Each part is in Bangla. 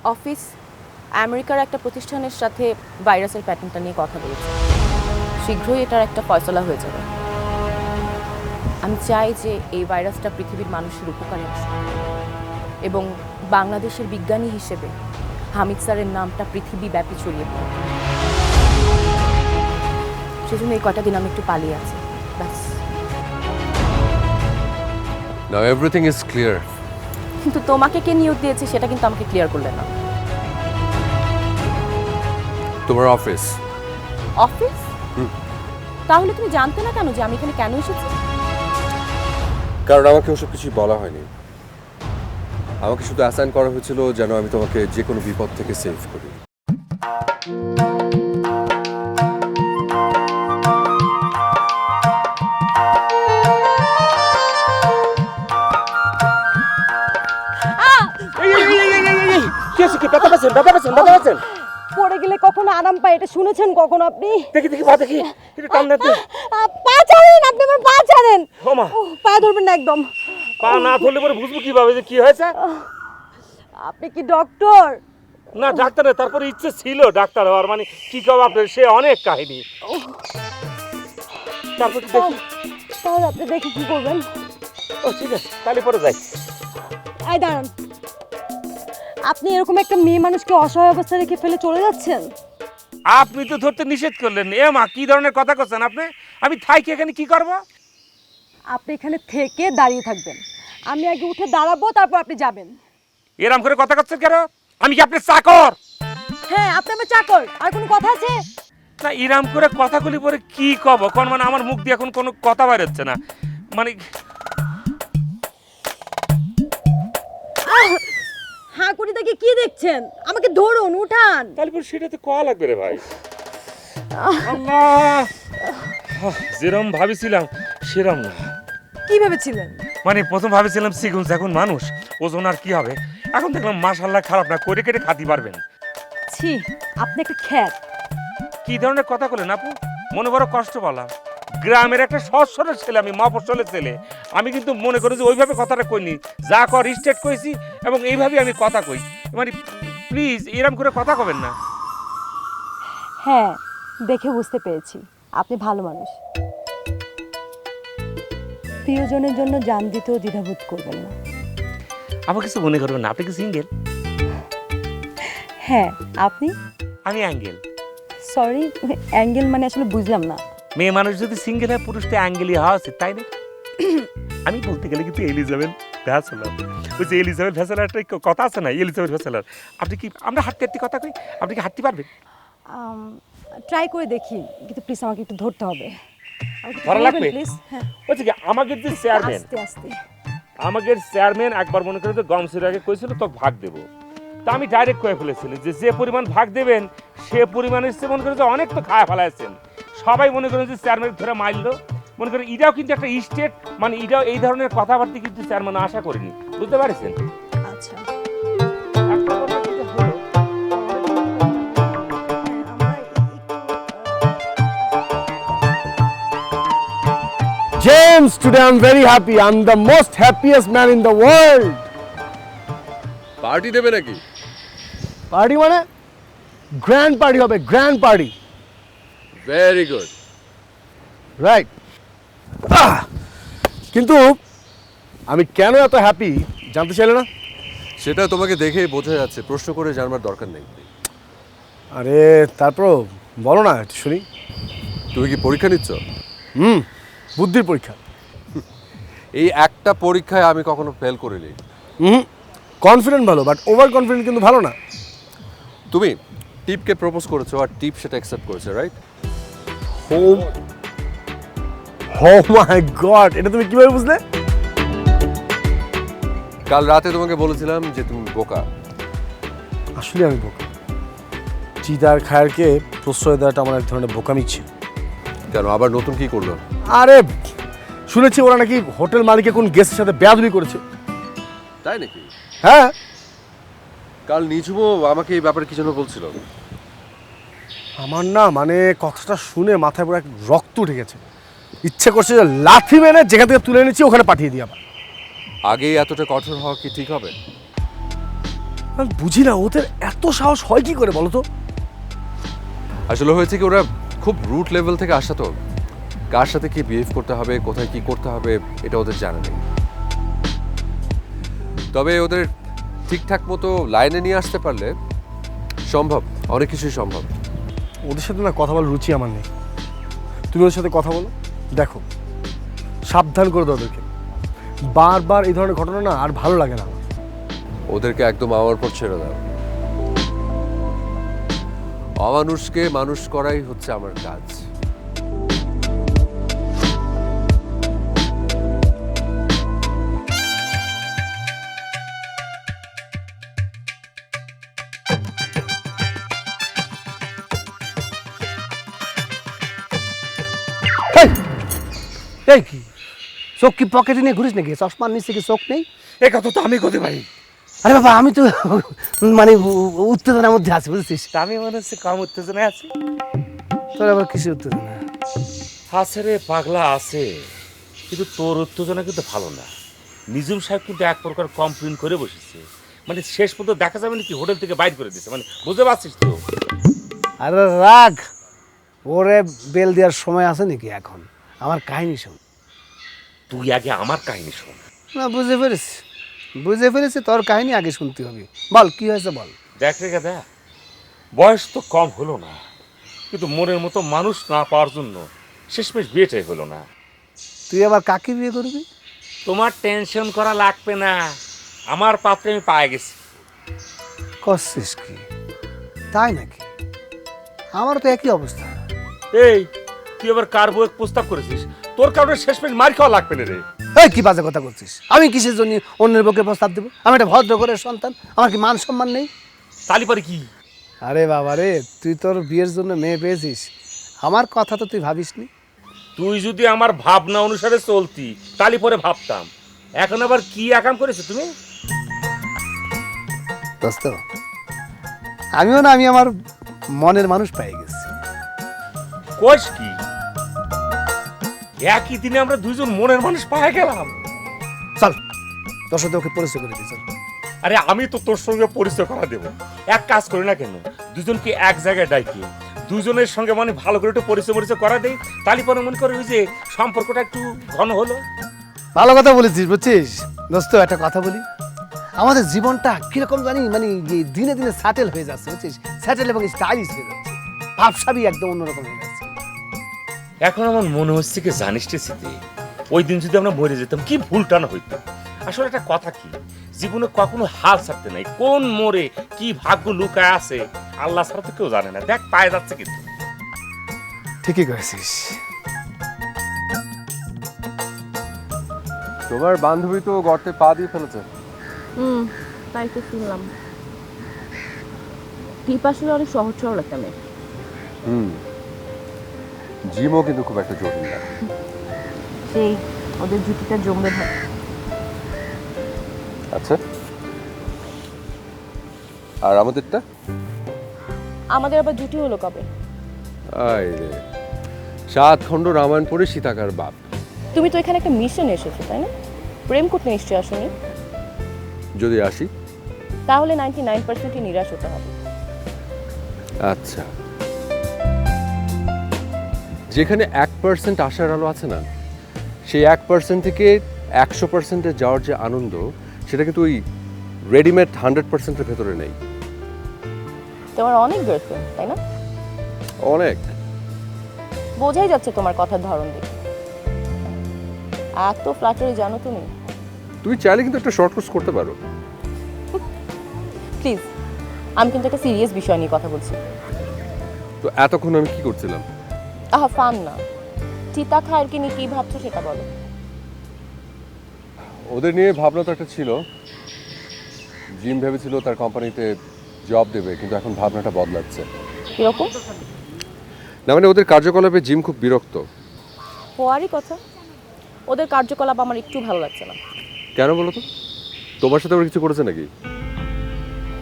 অফিস আমেরিকার একটা প্রতিষ্ঠানের সাথে ভাইরাসের প্যাটার্নটা নিয়ে কথা বলেছে। শীঘ্রই এটার একটা ফয়সলা হয়ে যাবে। আমি চাই যে এই ভাইরাসটা পৃথিবীর মানুষের উপকারে আসে এবং বাংলাদেশের বিজ্ঞানী হিসেবে হামিদ স্যারের নামটা পৃথিবীব্যাপী ছড়িয়ে পড়ে। সেজন্য এই কটা দিন আমি একটু পালিয়ে আছি, ব্যাস। Now everything is clear. কিন্তু তোমাকে কে নিয়োগ দিয়েছে সেটা কিন্তু আমাকে ক্লিয়ার করলে না। তোমার অফিস। অফিস? তাহলে তুমি জানতে না কেন যে আমি এখানে কেন এসেছি? কারণ আমাকে ওসব কিছু বলা হয়নি। আমাকে শুধু অ্যাসাইন করা হয়েছিল যেন আমি তোমাকে যে কোনো বিপদ থেকে সেভ করি। পড়ে গেলে কখনো আরাম পায়, এটা শুনেছেন কখনো আপনি? দেখি দেখি পা দেখি একটু টান দে। পা ছাড়েন, আপনি আমার পা ছাড়েন। ও মা, পা ধরবেন না একদম। পা না ধরলে পরে বুঝবো কিভাবে যে কি হয়েছে? আপনি কি ডক্টর? না ডাক্তার না, তারপরে ইচ্ছে ছিল ডাক্তার হওয়ার, মানে কি কব আপনার, সে অনেক কাহিনী। তারপর কি দেখি? তাহলে আপনি দেখে কি করবেন? ও ঠিক আছে, তাহলে পরে যাই। এই দাঁড়ান, আপনি এরকম একটা মেয়ে মানুষকে অসহায় অবস্থায় রেখে ফেলে চলে যাচ্ছেন? আপনি তো ধরতে নিষেধ করলেন। এ মা, কি ধরনের কথা করছেন আপনি? আমি থাইকে এখানে কি করব? আপনি এখানে থেকে দাঁড়িয়ে থাকবেন, আমি আগে উঠে দাঁড়াবো, তারপর আপনি যাবেন। এরম করে কথা করছেন কেন? আমি কি আপনার চাকর? হ্যাঁ, আপনি আমার চাকর। আর কোনো কথা আছে? না, এরম করে কথাগুলি পরে কি কব কোন, মানে আমার মুখ দিয়ে এখন কোনো কথা বের হচ্ছে না, মানে হ্যাঁ করে দেখে কি দেখছেন? আমাকে ধরুন, উঠান। তাহলে পরে সেটা তো কয়া লাগবে রে ভাই। আল্লাহ, যেরম ভাবিছিলাম সেরম না। কি ভেবেছিলেন? মানে প্রথম ভাবিছিলাম সিগুন এখন মানুষ, ওজন আর কি হবে। এখন দেখলাম মাশাআল্লাহ, খারাপ না, করে কেটে খাতি পারবেন। ছি, আপনি একটা খ্যাত। কি ধরনের কথা বলেন আপু? মনে বড় কষ্ট পেলাম। গ্রামের একটা সহজ সরল ছেলে, আমি মফস্বলের ছেলে। আমি কিন্তু মনে করি যে ওইভাবে কথাটা কইনি, যা কর স্টেট কইছি এবং এইভাবে আমি কথা কই। মানে প্লিজ এরকম করে কথা কবেন না। হ্যাঁ, দেখে বুঝতে পেরেছি আপনি ভালো মানুষ। প্রিয়জনের জন্য জান দিতেও দ্বিধাবোধ করবেন না। আমার কিছু মনে করবেন না, আপনি কি সিঙ্গেল? হ্যাঁ, আপনি? আমি অ্যাঙ্গেল। সরি, অ্যাঙ্গেল মানে আসলে বুঝলাম না। মেয়ে মানুষ যদি সিঙ্গেল হয়, পুরুষ তো অ্যাঙ্গেলই হওয়া উচিত, তাই না? আমি বলতে গেলে কিন্তু এলিজাবেথ ব্যাচেলার, ওই যে এলিজাবেথ ব্যাচেলার একটা কথা আছে না, এলিজাবেথ ব্যাচেলার। আপনি কি, আমরা হাঁটতে হাঁটতে কথা কই, আপনি কি হাঁটতে পারবেন? ট্রাই করে দেখি, কিন্তু প্লিজ আমাকে একটু ধরতে হবে। ধরা লাগবে? প্লিজ। হ্যাঁ, বলছি কি, আমাদের যে চেয়ারম্যান, আস্তে আস্তে। আমাদের চেয়ারম্যান একবার মনে করে তো গম সির আগে কইছিল তো ভাগ দেব। তা আমি ডাইরেক্ট কয়ে ফেলেছিলাম যে যে পরিমাণ ভাগ দেবেন সে পরিমাণের চেয়ে মনে করে যে অনেক তো খাওয়া ফেলাইছেন। সবাই মনে করেন যে চেয়ারম্যান ধরে মারলো, মনে করেন এটাও কিন্তু একটা স্টেট, মানে এটাও এই ধরনের কথাবার্তা কিন্তু চেয়ারম্যান আশা করিনি, বুঝতে পারছেন? আচ্ছা, একটা কথা কিন্তু হলো, James, today I'm very happy. I'm the most happiest man in the world. Party দেবে নাকি? পার্টি মানে গ্র্যান্ড পার্টি হবে, grand party. Very good. Right. কিন্তু আমি কেন এত হ্যাপি জানতে চাইলে না? সেটা তোমাকে দেখেই বোঝা যাচ্ছে, প্রশ্ন করে জানবার দরকার নেই। আরে তারপর বলো না, একটু শুনি। তুমি কি পরীক্ষা নিচ্ছ? বুদ্ধির পরীক্ষা। এই একটা পরীক্ষায় আমি কখনো ফেল করিনি। কনফিডেন্ট ভালো, বাট ওভার কনফিডেন্ট কিন্তু ভালো না। তুমি টিপকে প্রপোজ করেছো আর টিপ সেটা অ্যাকসেপ্ট করেছে, রাইট? ও মাই গড, এটা তুমি কিভাবে বুঝলে? কাল রাতে তোমাকে বলেছিলাম যে তুমি বোকা। আসলে আমি বোকা। চিদার খায়ারকে প্রশ্রয় দেওয়াটা আমার এক ধরনের বোকামি ছিল। কেন, আবার নতুন কি করলো? আরে শুনেছি ওরা নাকি হোটেল মালিকের কোন গেস্টের সাথে বেয়াদবি করেছে। তাই নাকি? হ্যাঁ, কাল নিঝুমও আমাকে এই ব্যাপারে কি যেন বলছিল। আমার না মানে কথাটা শুনে মাথায় পুরো এক রক্ত উঠে গেছে। ইচ্ছে করছে যে লাথি মেরে যেখান থেকে তুলে এনেছি ওখানে পাঠিয়ে দিই। আবার আগেই এতটা কঠোর হওয়া কি ঠিক হবে? আমি বুঝি না ওদের এত সাহস হয় কি করে বলো তো? আসলে হয়েছে কি, ওরা খুব রুট লেভেল থেকে আসা তো, কার সাথে কি বিহেভ করতে হবে, কোথায় কি করতে হবে এটা ওদের জানা নেই। তবে ওদের ঠিকঠাক মতো লাইনে নিয়ে আসতে পারলে সম্ভব, অনেক কিছুই সম্ভব। ওদের সাথে না কথা বলার রুচি আমার নেই। তুমি ওদের সাথে কথা বলো, দেখো, সাবধান করে দাও ওদেরকে। বারবার এই ধরনের ঘটনা না আর ভালো লাগে না। ওদেরকে একদম আমার পর ছেড়ে দাও। অমানুষকে মানুষ করাই হচ্ছে আমার কাজ। এই কি চোখ কি পকেটে নিয়ে ঘুরিস নাকি? চশমার নিচে কি চোখ নেই? এ কথা তো আমি করতে পারি। আরে বাবা, আমি তো মানে উত্তেজনার মধ্যে আছি, বুঝছিস? তা আমি মনে হচ্ছে কম উত্তেজনায় আছি। তোর আবার কিসের উত্তেজনা? আছে রে পাগলা, আছে, কিন্তু তোর উত্তেজনা কিন্তু ভালো না। নিজুম সাহেব কিন্তু এক প্রকার কমপ্লেন করে বসেছে, মানে শেষ পর্যন্ত দেখা যাবে নাকি হোটেল থেকে বাইর করে দিচ্ছে, মানে বুঝতে পারছিস তো? আরে রাগ, ওরে বেল দেওয়ার সময় আছে নাকি এখন? আমার কাহিনী শোন। তুই আগে আমার কাহিনী শোন। না, বুঝে ফেলেছি তোর কাহিনী আগে শুনতে হবে। বল কি হয়েছে বল। দেখ রে গাদা, বয়স তো কম হলো না, কিন্তু মনের মতো মানুষ না পাওয়ার জন্য শেষমেশ বিয়েটাই হলো না। তুই আবার কাকে বিয়ে করবি? তোমার টেনশন করা লাগবে না, আমার পাত্রে আমি পায়ে গেছি। করছিস কি? তাই নাকি? আমার তো একই অবস্থা। এই তুই আবার কার বউয়ের প্রস্তাব করেছিস? তোর কারণে শেষমেশ মার খাওয়া লাগবে না রে। এই কি বাজে কথা করছিস? আমি কিসের জন্য অন্যের বউকে প্রস্তাব দেবো? আমি একটা ভদ্র ঘরের সন্তান, আমার কি মান সম্মান নেই? তালি পরে কি? আরে বাবা রে, তুই তোর বিয়ের জন্য মেয়ে পেয়েছিস, আমার কথা তো তুই ভাবিসনি। তুই যদি আমার ভাবনা অনুসারে চলতি তালি পরে ভাবতাম। এখন আবার কি একাম করেছো তুমি? দোস্ত, আমি আমার মনের মানুষ পেয়ে গেছি। কোষ কি? একই দিনে আমরা দুইজন মনের মানুষ পায়ে গেলাম। চল তোর সাথে ওকে পরিচয় করে দিই, চল। আরে আমি তো তোর সঙ্গে পরিচয় করা দেবো। এক কাজ করি না কেন, দুজনকে এক জায়গায় ডাকি, দুজনের সঙ্গে মানে ভালো করে একটু পরিচয় করা দেই, তালি পরে মনে করে ওই যে সম্পর্কটা একটু ঘন হলো। ভালো কথা বলেছিস, বুঝছিস দোস্ত। একটা কথা বলি, আমাদের জীবনটা কিরকম জানি মানে দিনে দিনে স্যাটেল হয়ে যাচ্ছে, বুঝছিস? স্যাটেল এবং স্টাইলিশ হয়ে যাচ্ছে, ভাবসাবি একদম অন্যরকম হয়ে যাচ্ছে। এখন আমার মনে হচ্ছে কি জানিস রে স্মৃতি, ওই দিন যদি আমরা মরে যেতাম কি ভুলটা না হইতো। আসলে একটা কথা কি, জীবনে কখনো হাল ছাড়তে নাই, কোন মোড়ে কি ভাগ্য লুকায় আছে আল্লাহ ছাড়া তো কেউ জানে না। দেখ পায়ে যাচ্ছে কিন্তু। ঠিকই করেছিস। তোমার বান্ধবী তো গর্তে পা দিয়ে ফেলেছে। তাই তো শুনলাম। টিপ আসলে অনেক সহজ সরল একটা মেয়ে। জিমও কিন্তু খুব একটা জটিল না। সেই ওদের জুটিটা জমবে ভাব। আচ্ছা, আর আমাদেরটা? আমাদের আবার জুটি হলো কবে? আয় রে, 7 খণ্ড রামায়ণ পড়ে সীতাকার বাপ। তুমি তো এখানে একটা মিশনে এসেছো, তাই না? প্রেম করতে নিশ্চয়ই আসোনি। যদি আসি তাহলে 99%ই নিরাশ হতে হবে। আচ্ছা, যেখানে 1% আশার আলো আছে না, সেই 1% থেকে 100%-এ যাওয়ার যে আনন্দ, সেটা কিন্তু ওই রেডিমেড 100%-এর ভেতরে নেই। তোমার অনেক গার্লফ্রেন্ড, তাই না? অনেক। বোঝাই যাচ্ছে তোমার কথার ধরন দেখে। এত ফ্ল্যাটারি জানো তুমি? তুমি চাইলে কিন্তু একটা শর্ট কোর্স করতে পারো। প্লিজ, আমি কিন্তু একটা সিরিয়াস বিষয় নিয়ে কথা বলছি। তো এতক্ষণ আমি কি করছিলাম? আহা, ফান না। চিতা খায়েরকে নিয়ে কি ভাবছো সেটা বলো। ওদের নিয়ে ভাবনা তো একটা ছিল। জিম ভেবেছিল তার কোম্পানিতে জব দেবে, কিন্তু এখন ভাবনাটা বদলাচ্ছে। কিরকম? না মানে ওদের কার্যকলাপে জিম খুব বিরক্ত। হওয়ারই কথা। ওদের কার্যকলাপ আমার একটু ভালো লাগছে না। কেন বলো তো? তোমার সাথে ওরা কিছু করেছে নাকি?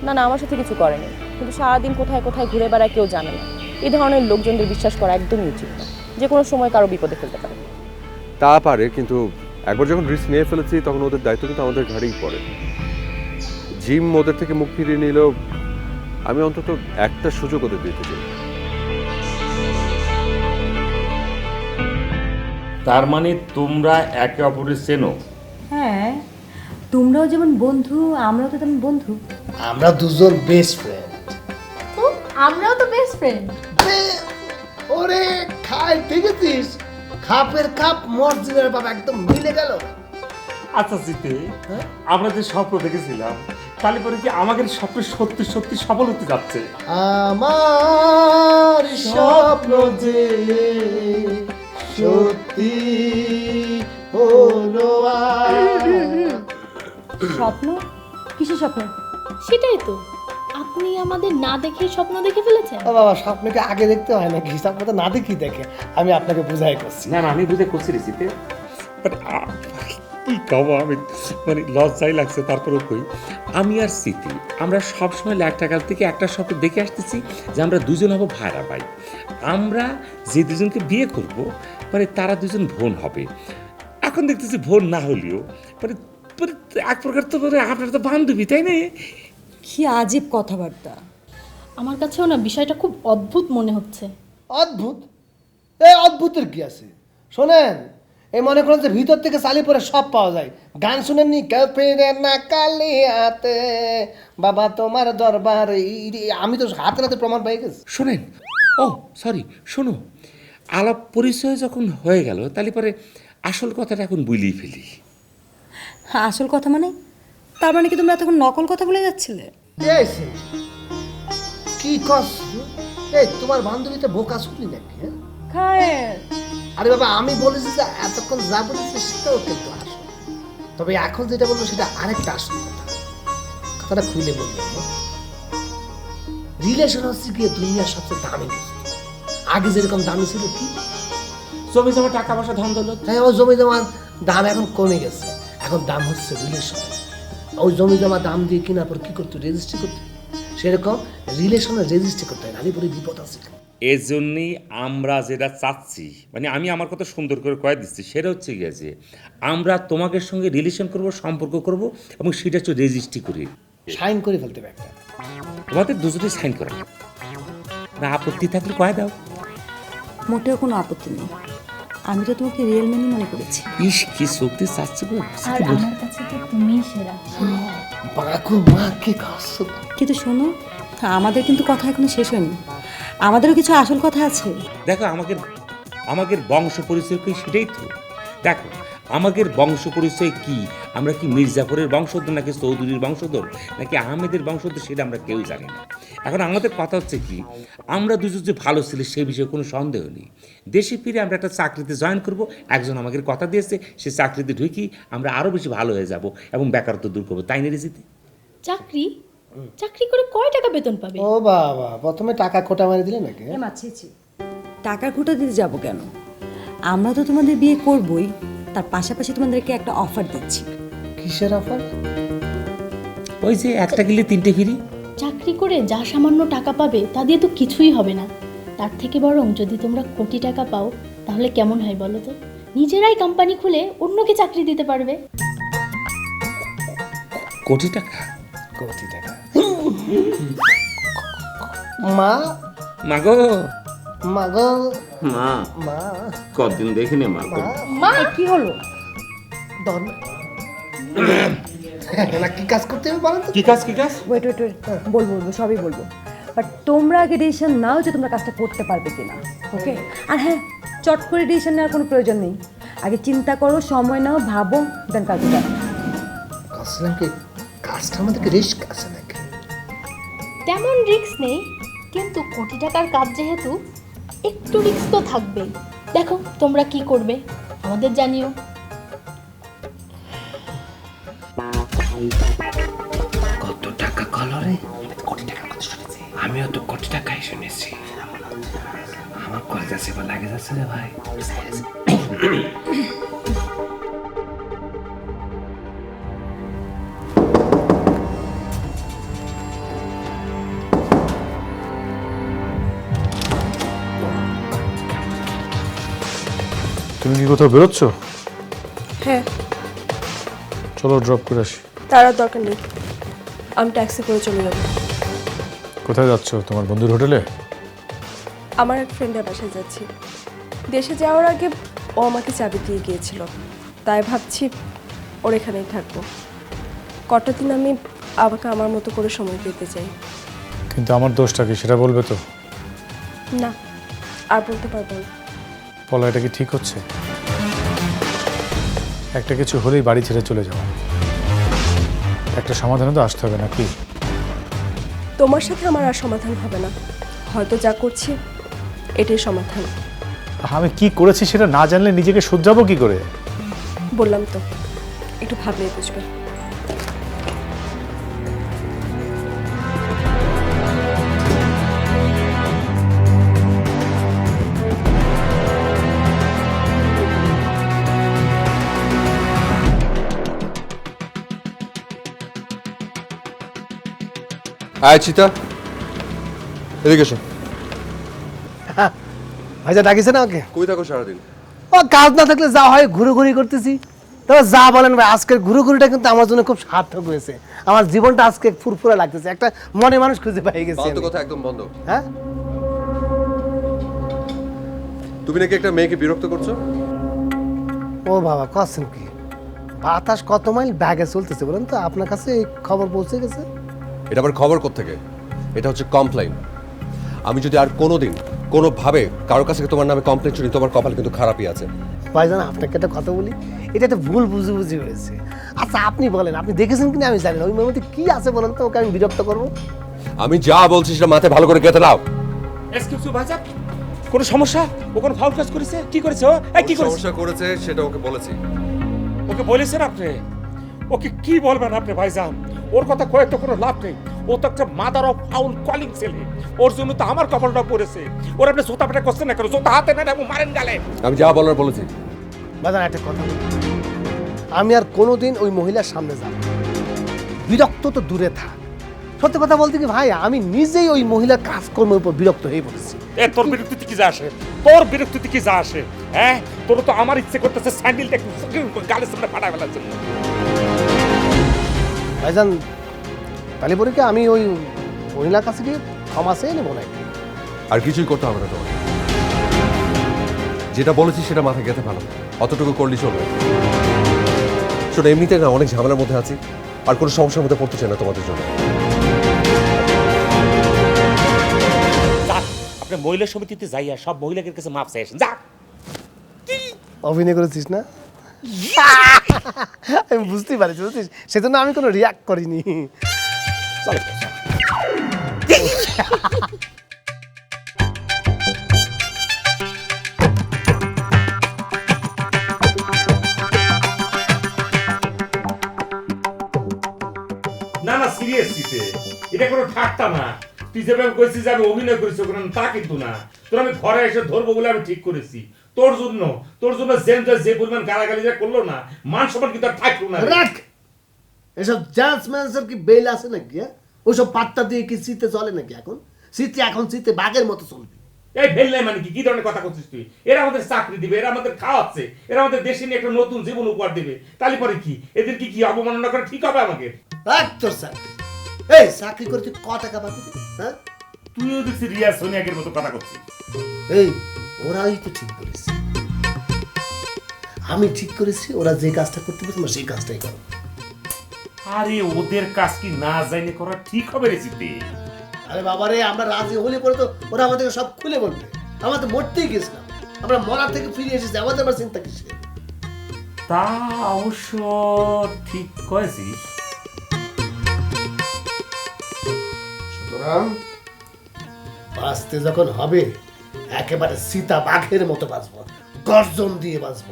না না, আমার সাথে কিছু করেনি, কিন্তু সারাদিন কোথায় কোথায় ঘুরে বেড়ায় কেউ জানে না। এই ধরনের লোকজনদের বিশ্বাস করা একদমই উচিত না। যে কোনো সময় কারো বিপদে ফেলতে পারে। তা পারে, কিন্তু একবার যখন রিস্ক নিয়ে ফেলেছি তখন ওদের দায়িত্ব কিন্তু আমাদের ঘাড়েই পড়ে। জিম ওদের থেকে মুখ ফিরিয়ে নিলেও আমি অন্তত একটা সুযোগ ওদের দিতে চাই। তার মানে তোমরা একে অপরের চেনো? হ্যাঁ, তোমরাও যেমন বন্ধু, আমরাও তো তেমন বন্ধু। আমরা দুজন বেস্ট ফ্রেন্ড। তো আমরাও তো বেস্ট ফ্রেন্ড। ওরে খাই দেখেছিস, খাপের কাপ মর্জিনের বাবা একদম মিলে গেল। আচ্ছা জিতে, আমরা যে স্বপ্ন দেখেছিলাম তাহলে পরে কি আমাদের স্বপ্ন সত্যি সত্যি সফল হতে যাচ্ছে? আমার স্বপ্ন যে সত্যি হলো স্বপ্ন? কিসের স্বপ্ন? সেটাই তো, আপনি আমাদের না দেখে স্বপ্ন দেখে ফেলেছেন। ও বাবা, স্বপ্নকে আগে দেখতে হয় নাকি? স্বপ্ন তো না দেখি দেখে। আমি আপনাকে বুঝাই করছি। না না, আমি বুঝে করছি রে জিতে, কি কব আমি, মানে লজ্জাই লাগছে। তারপরে কই, আমি আর স্মৃতি আমরা সবসময় ল্যাকটাকাল থেকে একটা স্বপ্ন দেখে আসতেছি যে আমরা দুজন হব ভাইরা ভাই। আমরা যে দুজনকে বিয়ে করব মানে তারা দুজন বোন হবে। এখন দেখতেছি বোন না হলেও মানে মানে এক প্রকার তো মানে আপনার তো বান্ধবী, তাই না? কি আজীব কথাবার্তা। আমার কাছেও না বিষয়টা খুব অদ্ভুত মনে হচ্ছে। অদ্ভুত? এই অদ্ভুতের কি আছে? শোনেন, এই মনে করেন যে ভিতর থেকে চালি পরে সব পাওয়া যায়। গান শুনেননি? কাফিরে না কালিয়াতে বাবা তোমার দরবার। আমি তো হাতে হাতে প্রমাণ পেয়ে গেছি। শোনেন, ও সরি, শোনো, আলাপ পরিচয় যখন হয়ে গেল তাহলে পরে আসল কথাটা এখন বুঝলেই ফেলি। হ্যাঁ, আসল কথা মানে? তার মানে কি তোমরা তখন নকল কথা বলে যাচ্ছিলে? এই সে, কি কস? এই তোমার বান্ধবীতে বোকা শুনলি নাকি? হ্যাঁ, খায়ের। আরে বাবা, আমি বলেছি যে এতক্ষণ যা বলেছি সেটাও কিন্তু আসল। তবে এখন যেটা বলবো সেটা আরেকটা আসল কথা। কথাটা খুলে বলবো। রিলেশন হচ্ছে গিয়ে দুনিয়ার সবচেয়ে দামি বস্তু। আগে যেরকম দামি ছিল কি জমি জমা টাকা পয়সা ধন দৌলত, হ্যাঁ, ওই জমি জমার দাম এখন কমে গেছে। এখন দাম হচ্ছে রিলেশন। ওই জমি জমা দাম দিয়ে কেনার পর কি করতে? রেজিস্ট্রি করতে। সেরকম রিলেশনের রেজিস্ট্রি করতে হয়, নারী পরে বিপদ আছে। এজন্যই আমরা যেটা চাচ্ছি, মানে আমি আমার কথা সুন্দর করে কয়ে দিচ্ছি, সেটা হচ্ছে গিয়েছে আমরা তোমাদের সঙ্গে রিলেশন করব, সম্পর্ক করব এবং সেটা হচ্ছে রেজিস্ট্রি করি। সাইন করে ফেলতে হবে একটা। তোমাদের দুজনেই সাইন করা না, আপত্তি থাকলে কয়ে দাও। মোটেও কোনো আপত্তি নেই। আমি তো তোমাকে রিয়েল ম্যানই মনে করেছি। ইস কি শক্তি চাচ্ছে গো। আর আমার কাছে তো তুমিই সেরা। বাকু মা কে খাচ্ছ? কিন্তু শোনো, আমাদের কিন্তু কথা এখনো শেষ হয়নি। আমাদেরও কিছু আসল কথা আছে। দেখো আমাদের বংশ পরিচয় কি, সেটাই তো দেখো। আমাদের বংশ পরিচয় কি? আমরা কি মির্জাপুরের বংশধর, নাকি চৌধুরীর বংশধর, নাকি আহমেদের বংশধর, সেটা আমরা কেউ জানি না। এখন আমাদের কথা হচ্ছে কি, আমরা দুজন যে ভালো ছিল সেই বিষয়ে কোনো সন্দেহ নেই। দেশে ফিরে আমরা একটা চাকরিতে জয়েন করব। একজন আমাদের কথা দিয়েছে, সে চাকরিতে ঢুকি আমরা আরও বেশি ভালো হয়ে যাব এবং বেকারত্ব দূর করবো, তাই না রেজিতে? চাকরি? চাকরি করে কয় টাকা বেতন পাবে? ও বাবা, প্রথমে টাকা খোটা মারি দিলে নাকি? টাকার খুঁটা দিতে যাবো কেন? আমরা তো তোমাদের বিয়ে করবই, তার পাশাপাশি তোমাদেরকে একটা অফার দিচ্ছি। কিসের অফার? ওই যে একটা গেলে তিনটে ফিরি। চাকরি করে যা সামান্য টাকা পাবে তা দিয়ে তো কিছুই হবে না। তার থেকে বরং যদি তোমরা কোটি টাকা পাও তাহলে কেমন হয় বলো তো? নিজেরাই কোম্পানি খুলে অন্যকে চাকরি দিতে পারবে। কোটি টাকা? কোটি টাকা? মা, মাগো, মাগো, মা, মা, কতদিন দেখিনি মা। মা, কি হলো? দন না, কি কাজ করতে হবে বলেন তো? কি কাজ? কি কাজ? ওয়েট ওয়েট ওয়েট, বলবো সবই বলবো। বাট তোমরা আগে ডিসিশন নাও যে তোমরা কাজটা করতে পারবে কিনা, ওকে? আর হ্যাঁ, চট করে ডিসিশন নেওয়ার কোনো প্রয়োজন নেই। আগে চিন্তা করো, সময় নাও, ভাবো, দেন কাজটা করো। কাজলাম কি কাজটা আমাদেরকে রিস্ক আছে নাকি? তেমন রিস্ক নেই, কিন্তু কোটি টাকার কাজ যেহেতু একটু রিস্ক তো থাকবেই। দেখো তোমরা কি করবে, আমাদের জানিও। কত টাকা কলরে? কোটি টাকার কথা শুনেছি। আমিও তো কোটি টাকাই শুনেছি। আমার কলেজ আছে বা লাগে যাচ্ছে রে ভাই। তুমি কি কোথাও বেরোচ্ছ? হ্যাঁ, চলো ড্রপ করে আসি। তার আর দরকার নেই। আমি ট্যাক্সি করে চলে যাব। কোথায় যাচ্ছ? তোমার বন্ধুর হোটেলে? আমার এক ফ্রেন্ডের বাসায় যাচ্ছি। দেশে যাওয়ার আগে ও আমাকে চাবি দিয়ে গিয়েছিল, তাই ভাবছি ওর এখানেই থাকবো। কটা দিন আমি আমাকে আমার মতো করে সময় পেতে চাই। কিন্তু আমার দোষটা কি সেটা বলবে তো? না, আর বলতে পারবো না। বলো, এটা কি ঠিক হচ্ছে? একটা কিছু হলেই বাড়ি ছেড়ে চলে যাওয়া, একটা সমাধানে তো আসতে হবে নাকি? তোমার সাথে আমার আর সমাধান হবে না, হয়তো যা করছি এটাই সমাধান। আমি কি করেছি সেটা না জানলে নিজেকে শুধরাবো কি করে? বললাম তো, একটু ভাবলেই বুঝবে। আয় চিতা, এদিকে এসো। ভাইজা ডাকিছে না ওকে? কই থাকো সারাদিন? ও কাজ না থাকলে যা হয় ঘুরোঘুরি করতেছি। তবে যা বলেন ভাই, আজকের ঘুরোঘুরিটা কিন্তু আমার জন্য খুব সার্থক হয়েছে। আমার জীবনটা আজকে ফুরফুরা লাগতেছে, একটা মনে মানুষ খুঁজে পেয়ে গেছি ফালতু আমি। কথা একদম বন্ধ। হ্যাঁ, তুমি নাকি একটা মেয়েকে বিরক্ত করছো? ও বাবা, কছেন কি? বাতাস কত মাইল ব্যাগে চলতেছে বলেন তো? আপনার কাছে এই খবর পৌঁছে গেছে? এটা আবার খবর কোত্থেকে? এটা হচ্ছে কমপ্লেইন। আমি যদি আর কোনোদিন কোনোভাবে কারোর কাছে তোমার নামে কমপ্লেইন শুনি, তোমার কপাল কিন্তু খারাপই আছে। ভাইজান, আপনাকে একটা কথা বলি, এটা একটা ভুল বুঝি হয়েছে। আচ্ছা আপনি বলেন, আপনি দেখেছেন কিনা আমি জানি না, ওই মেয়ের মধ্যে কি আছে বলেন তো, ওকে আমি বিরক্ত করবো? আমি যা বলছি সেটা মাথায় ভালো করে গেঁথে নাও। এক্সকিউজ মি ভাইজান, কোনো সমস্যা? ও কোনো ফাউল কাজ করেছে? কি করেছে ও? এই কি করেছে? সমস্যা করেছে সেটা ওকে বলেছি। ওকে বলেছেন আপনি? ওকে কি বলবেন আপনি ভাইজান? ওর কথা কয়ে তো কোনো লাভ নেই। ও তো একটা মাদার অফ ফাউল কলিং ছেলে। ওর জন্য তো আমার কপালটা পড়েছে। ওর আপনি জোতা পেটা করছেন না কেন? জোতা হাতে নেন এবং মারেন গালে। আমি যা বলার বলেছি। ভাইজান একটা কথা বলি, আমি আর কোনোদিন ওই মহিলার সামনে যাব না। বিরক্ত তো দূরে থাক, সত্যি কথা বলতে কি ভাই, আমি নিজেই ওই মহিলার কাজকর্মের উপর বিরক্ত হয়ে পড়েছি। এ তোর বিরক্তিতে কি যা আসে? তোর বিরক্তিতে কি যা আসে? হ্যাঁ, তোর তো আমার ইচ্ছে করতেছে স্যান্ডেলটা একটু গালের সামনে ফাটায় ফেলার জন্য। ভাইজান, তাহলে পরে কি আমি ওই মহিলার কাছে গিয়ে ক্ষমা চেয়ে নেবো নাকি? আর কিছুই করতে হবে না তোমার। যেটা বলেছি সেটা মাথায় গেঁথে ভালো, অতটুকু করলেই চলবে। শোনো, এমনিতে না অনেক ঝামেলার মধ্যে আছি, আর কোনো সমস্যার মধ্যে পড়তে চাই না তোমাদের জন্য। আপনি মহিলা সমিতিতে যাইয়া সব মহিলাদের কাছে মাপ চাই আসেন। যা, অভিনয় করেছিস না? আমি বুঝতেই পারছি, বুঝছিস, সেজন্য আমি কোনো রিয়াক্ট করিনি। চলো। না না, সিরিয়াসলিতে এটা কোনো ঠাট্টা না। তুই যেভাবে কইছিস যে আমি অভিনয় করেছি ওখানে, তা কিন্তু না। তোর আমি ঘরে এসে ধরবো বলে আমি ঠিক করেছি। তোর জন্য যে পরিমাণ গালাগালি যা করলো না, মান সম্মান কিন্তু আর থাকলো না। রাখ এসব জাজ ম্যানেজার কি বেল আছে নাকি? ওইসব পাত্তা দিয়ে কি শীতে চলে নাকি? এখন শীতে বাঘের মতো চলবে। এই ভেল নাই মানে কি? কি ধরনের কথা করছিস তুই? এরা আমাদের চাকরি দিবে, এরা আমাদের খাওয়াচ্ছে, এরা আমাদের দেশে নিয়ে একটা নতুন জীবন উপহার দিবে। তাহলে পরে কি এদের কি অবমাননা করা ঠিক হবে আমাকে? রাখ তোর চাকরি। এই চাকরি করে তুই ক টাকা পাবি? হ্যাঁ, তুইও দেখছি রিয়া সোনিয়াকের মতো কথা করছিস। এই ওরাই তো ঠিক করেছে, আমি ঠিক করেছি। ওরা যে কাজটা করতে পারে তোমরা সেই কাজটাই করো। আরে ওদের কাজ কি না জানি করা ঠিক হবে রে চিতে? আরে বাবারে, আমরা রাজি হলে পরে তো ওরা আমাদেরকে সব খুলে বলবে। আমরা তো মরতেই গেছিলাম, আমরা মরার থেকে ফিরে এসেছি, আমাদের আবার চিন্তা কিসের? তা অবশ্য ঠিক কয়েছিস। সুতরাং বাঁচতে যখন হবে একেবারে সীতা বাঘের মতো বাঁচবো, গর্জন দিয়ে বাঁচবো।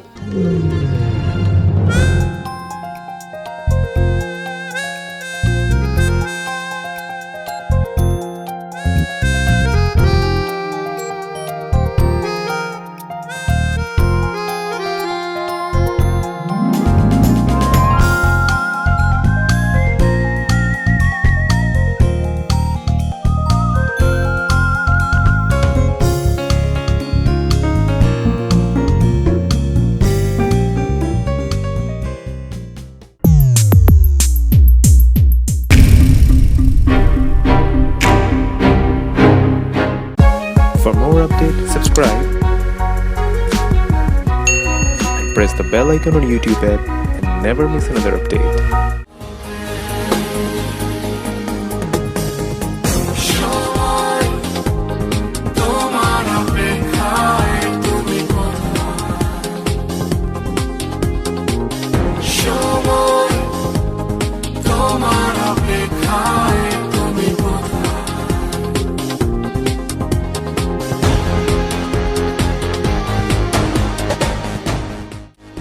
press the bell icon on YouTube app and never miss another update. তোমার অপেক্ষায়